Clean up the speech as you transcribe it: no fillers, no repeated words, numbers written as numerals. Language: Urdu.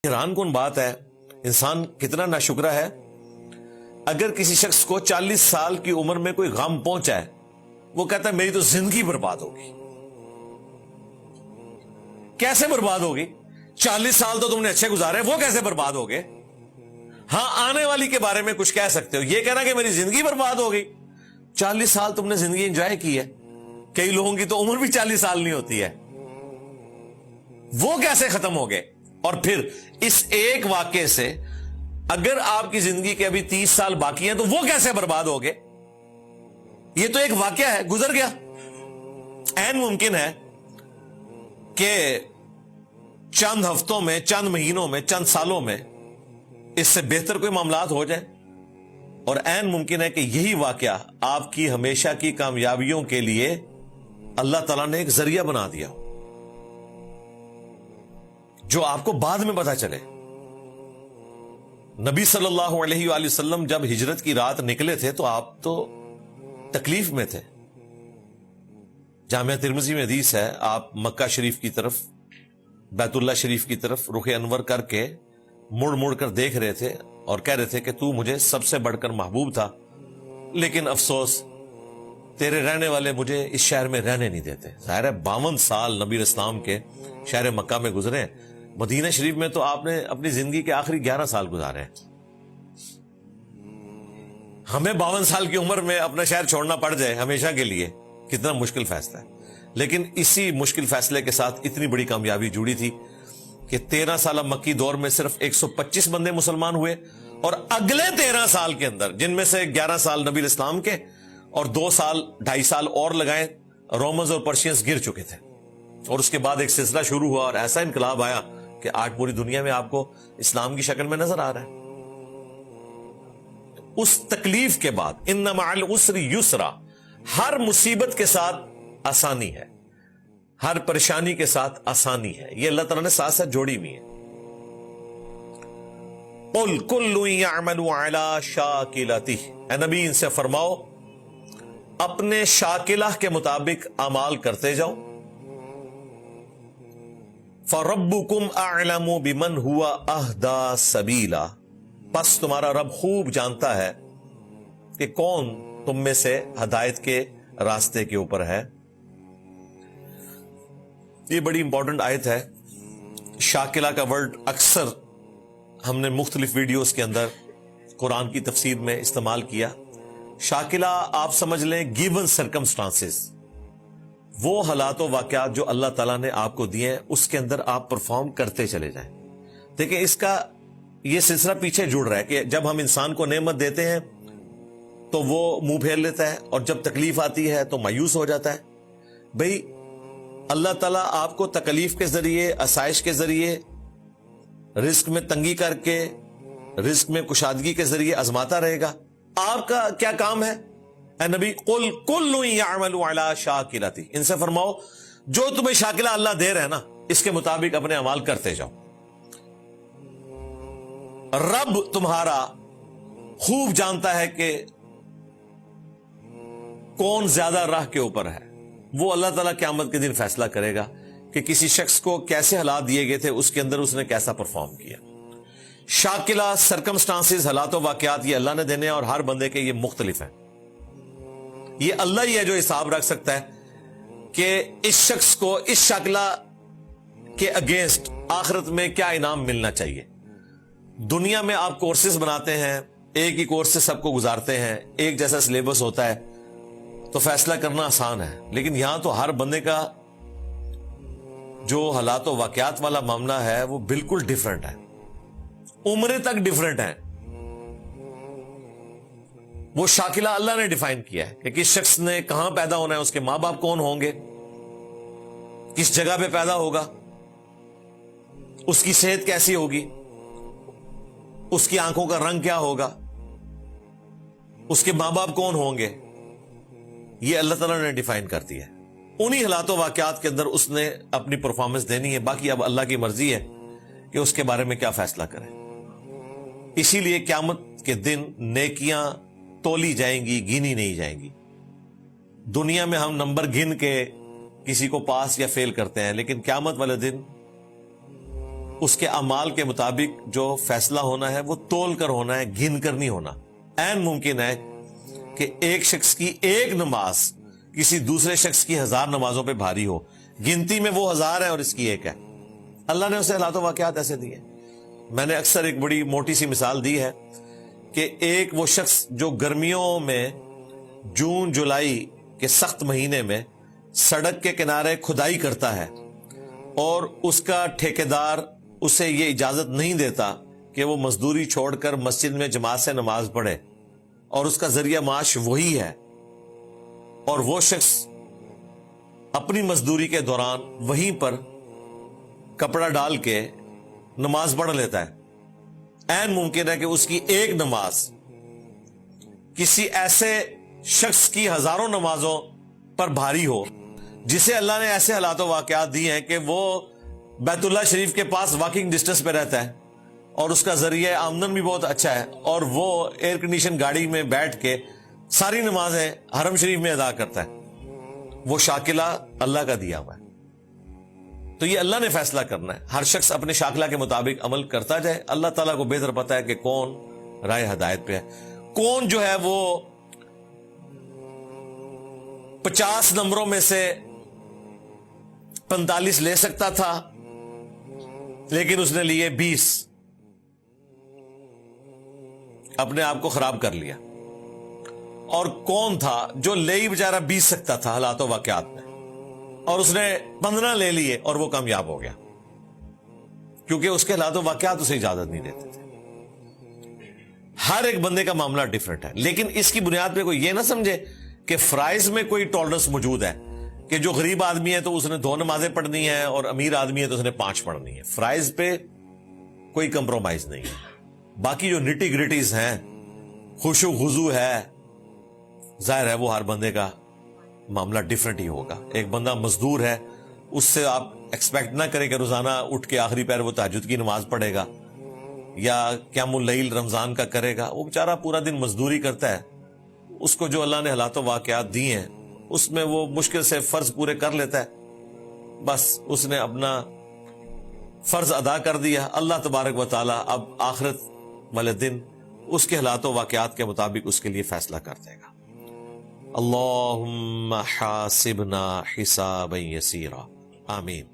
حیران کن بات ہے، انسان کتنا ناشکرا ہے۔ اگر کسی شخص کو 40 سال کی عمر میں کوئی غم پہنچا ہے، وہ کہتا ہے میری تو زندگی برباد ہوگی۔ کیسے برباد ہوگی؟ 40 سال تو تم نے اچھے گزارے، وہ کیسے برباد ہو گئے؟ ہاں، آنے والی کے بارے میں کچھ کہہ سکتے ہو، یہ کہنا کہ میری زندگی برباد ہو گئی۔ 40 سال تم نے زندگی انجوائے کی ہے، کئی لوگوں کی تو عمر بھی 40 سال نہیں ہوتی ہے، وہ کیسے ختم ہو گئے؟ اور پھر اس ایک واقعے سے اگر آپ کی زندگی کے ابھی 30 سال باقی ہیں تو وہ کیسے برباد ہو گئے؟ یہ تو ایک واقعہ ہے، گزر گیا۔ عین ممکن ہے کہ چند ہفتوں میں، چند مہینوں میں، چند سالوں میں اس سے بہتر کوئی معاملات ہو جائیں، اور عین ممکن ہے کہ یہی واقعہ آپ کی ہمیشہ کی کامیابیوں کے لیے اللہ تعالیٰ نے ایک ذریعہ بنا دیا ہو، جو آپ کو بعد میں پتا چلے۔ نبی صلی اللہ علیہ وآلہ وسلم جب ہجرت کی رات نکلے تھے تو آپ تو تکلیف میں تھے۔ جامعہ ترمذی میں حدیث ہے، آپ مکہ شریف کی طرف، بیت اللہ شریف کی طرف رخ انور کر کے مڑ مڑ کر دیکھ رہے تھے اور کہہ رہے تھے کہ تو مجھے سب سے بڑھ کر محبوب تھا، لیکن افسوس تیرے رہنے والے مجھے اس شہر میں رہنے نہیں دیتے۔ ظاہر ہے 52 سال نبی اسلام کے شہر مکہ میں گزرے ہیں، مدینہ شریف میں تو آپ نے اپنی زندگی کے آخری 11 سال گزارے ہیں۔ ہمیں 52 سال کی عمر میں اپنا شہر چھوڑنا پڑ جائے ہمیشہ کے لیے، کتنا مشکل فیصلہ ہے، لیکن اسی مشکل فیصلے کے ساتھ اتنی بڑی کامیابی جڑی تھی کہ 13 سالہ مکی دور میں صرف 125 بندے مسلمان ہوئے، اور اگلے 13 سال کے اندر، جن میں سے 11 سال نبی اسلام کے اور 2.5 سال اور لگائیں، رومنز اور پرشینز گر چکے تھے، اور اس کے بعد ایک سلسلہ شروع ہوا اور ایسا انقلاب آیا کہ آج پوری دنیا میں آپ کو اسلام کی شکل میں نظر آ رہا ہے۔ اس تکلیف کے بعد ان مع العسر یسرا، ہر مصیبت کے ساتھ آسانی ہے، ہر پریشانی کے ساتھ آسانی ہے، یہ اللہ تعالیٰ نے ساتھ ساتھ جوڑی ہوئی ہے۔ قل کل یعمل علی شاکلتہ، اے نبی ان سے فرماؤ اپنے شاکلہ کے مطابق اعمال کرتے جاؤ۔ فَرَبُّكُمْ أَعْلَمُ بِمَنْ هُوَ أَهْدَى سَبِيلًا، پس تمہارا رب خوب جانتا ہے کہ کون تم میں سے ہدایت کے راستے کے اوپر ہے۔ یہ بڑی امپورٹنٹ آیت ہے۔ شاکلہ کا ورڈ اکثر ہم نے مختلف ویڈیوز کے اندر قرآن کی تفسیر میں استعمال کیا۔ شاکلہ آپ سمجھ لیں گیون سرکمسٹانسز، وہ حالات و واقعات جو اللہ تعالیٰ نے آپ کو دیے ہیں، اس کے اندر آپ پرفارم کرتے چلے جائیں۔ دیکھیں اس کا یہ سلسلہ پیچھے جڑ رہا ہے کہ جب ہم انسان کو نعمت دیتے ہیں تو وہ منہ پھیر لیتا ہے، اور جب تکلیف آتی ہے تو مایوس ہو جاتا ہے۔ بھئی اللہ تعالیٰ آپ کو تکلیف کے ذریعے، آسائش کے ذریعے، رزق میں تنگی کر کے، رزق میں کشادگی کے ذریعے آزماتا رہے گا۔ آپ کا کیا کام ہے؟ اے نبی قل کل یعمل علی شاکلتہ، ان سے فرماؤ جو تمہیں شاکلہ اللہ دے رہے ہیں نا، اس کے مطابق اپنے اعمال کرتے جاؤ۔ رب تمہارا خوب جانتا ہے کہ کون زیادہ راہ کے اوپر ہے۔ وہ اللہ تعالیٰ قیامت کے دن فیصلہ کرے گا کہ کسی شخص کو کیسے حالات دیے گئے تھے، اس کے اندر اس نے کیسا پرفارم کیا۔ شاکلہ سرکمسٹانسز، حالات و واقعات، یہ اللہ نے دینے ہیں، اور ہر بندے کے یہ مختلف ہیں۔ یہ اللہ ہی ہے جو حساب رکھ سکتا ہے کہ اس شخص کو اس شاکلہ کے اگینسٹ آخرت میں کیا انعام ملنا چاہیے۔ دنیا میں آپ کورسز بناتے ہیں، ایک ہی کورس سے سب کو گزارتے ہیں، ایک جیسا سلیبس ہوتا ہے، تو فیصلہ کرنا آسان ہے، لیکن یہاں تو ہر بندے کا جو حالات و واقعات والا معاملہ ہے وہ بالکل ڈیفرنٹ ہے، عمریں تک ڈیفرنٹ ہے۔ وہ شاکلہ اللہ نے ڈیفائن کیا ہے کہ کس شخص نے کہاں پیدا ہونا ہے، اس کے ماں باپ کون ہوں گے، کس جگہ پہ پیدا ہوگا، اس کی صحت کیسی ہوگی، اس کی آنکھوں کا رنگ کیا ہوگا، اس کے ماں باپ کون ہوں گے، یہ اللہ تعالیٰ نے ڈیفائن کر دیا ہے۔ انہی حالات و واقعات کے اندر اس نے اپنی پرفارمنس دینی ہے، باقی اب اللہ کی مرضی ہے کہ اس کے بارے میں کیا فیصلہ کرے۔ اسی لیے قیامت کے دن نیکیاں تولی جائیں گی، گنی نہیں جائیں گی۔ دنیا میں ہم نمبر گن کے کسی کو پاس یا فیل کرتے ہیں، لیکن قیامت والے دن اس کے اعمال کے مطابق جو فیصلہ ہونا ہے وہ تول کر ہونا ہے، گن کر نہیں ہونا۔ عین ممکن ہے کہ ایک شخص کی ایک نماز کسی دوسرے شخص کی 1000 نمازوں پہ بھاری ہو، گنتی میں وہ 1000 ہے اور اس کی ایک ہے۔ اللہ نے اسے حالات و واقعات ایسے دیے۔ میں نے اکثر ایک بڑی موٹی سی مثال دی ہے کہ ایک وہ شخص جو گرمیوں میں جون جولائی کے سخت مہینے میں سڑک کے کنارے کھدائی کرتا ہے اور اس کا ٹھیکیدار اسے یہ اجازت نہیں دیتا کہ وہ مزدوری چھوڑ کر مسجد میں جماعت سے نماز پڑھے، اور اس کا ذریعہ معاش وہی ہے، اور وہ شخص اپنی مزدوری کے دوران وہیں پر کپڑا ڈال کے نماز پڑھ لیتا ہے۔ عین ممکن ہے کہ اس کی ایک نماز کسی ایسے شخص کی 1000 نمازوں پر بھاری ہو جسے اللہ نے ایسے حالات و واقعات دی ہیں کہ وہ بیت اللہ شریف کے پاس واکنگ ڈسٹنس پہ رہتا ہے اور اس کا ذریعہ آمدن بھی بہت اچھا ہے، اور وہ ایئر کنڈیشن گاڑی میں بیٹھ کے ساری نمازیں حرم شریف میں ادا کرتا ہے۔ وہ شاکلہ اللہ کا دیا ہوا ہے۔ تو یہ اللہ نے فیصلہ کرنا ہے، ہر شخص اپنے شاکلہ کے مطابق عمل کرتا جائے۔ اللہ تعالیٰ کو بہتر پتا ہے کہ کون رائے ہدایت پہ ہے، کون جو ہے وہ 50 نمبروں میں سے 45 لے سکتا تھا لیکن اس نے لیے 20، اپنے آپ کو خراب کر لیا۔ اور کون تھا جو لے ہی بیچارہ 20 سکتا تھا حالات و واقعات میں، اور اس نے 15 لے لیے اور وہ کامیاب ہو گیا، کیونکہ اس کے حالات و واقعات اسے اجازت نہیں دیتے تھے۔ ہر ایک بندے کا معاملہ ڈیفرنٹ ہے، لیکن اس کی بنیاد پہ کوئی یہ نہ سمجھے کہ فرائض میں کوئی ٹالرنس موجود ہے کہ جو غریب آدمی ہے تو اس نے 2 نمازیں پڑھنی ہیں اور امیر آدمی ہے تو اس نے 5 پڑھنی ہے۔ فرائض پہ کوئی کمپرومائز نہیں ہے۔ باقی جو نٹی گریٹیز ہیں، خشوع خضوع ہے، ظاہر ہے وہ ہر بندے کا معاملہ ڈیفرنٹ ہی ہوگا۔ ایک بندہ مزدور ہے، اس سے آپ ایکسپیکٹ نہ کریں کہ روزانہ اٹھ کے آخری پہر وہ تہجد کی نماز پڑھے گا یا قیام اللیل رمضان کا کرے گا۔ وہ بیچارہ پورا دن مزدوری کرتا ہے، اس کو جو اللہ نے حالات و واقعات دی ہیں اس میں وہ مشکل سے فرض پورے کر لیتا ہے، بس اس نے اپنا فرض ادا کر دیا۔ اللہ تبارک و تعالی اب آخرت والے دن اس کے حالات و واقعات کے مطابق اس کے لیے فیصلہ کر دے گا۔ اللہم حاسبنا حسابا یسیرا، آمین۔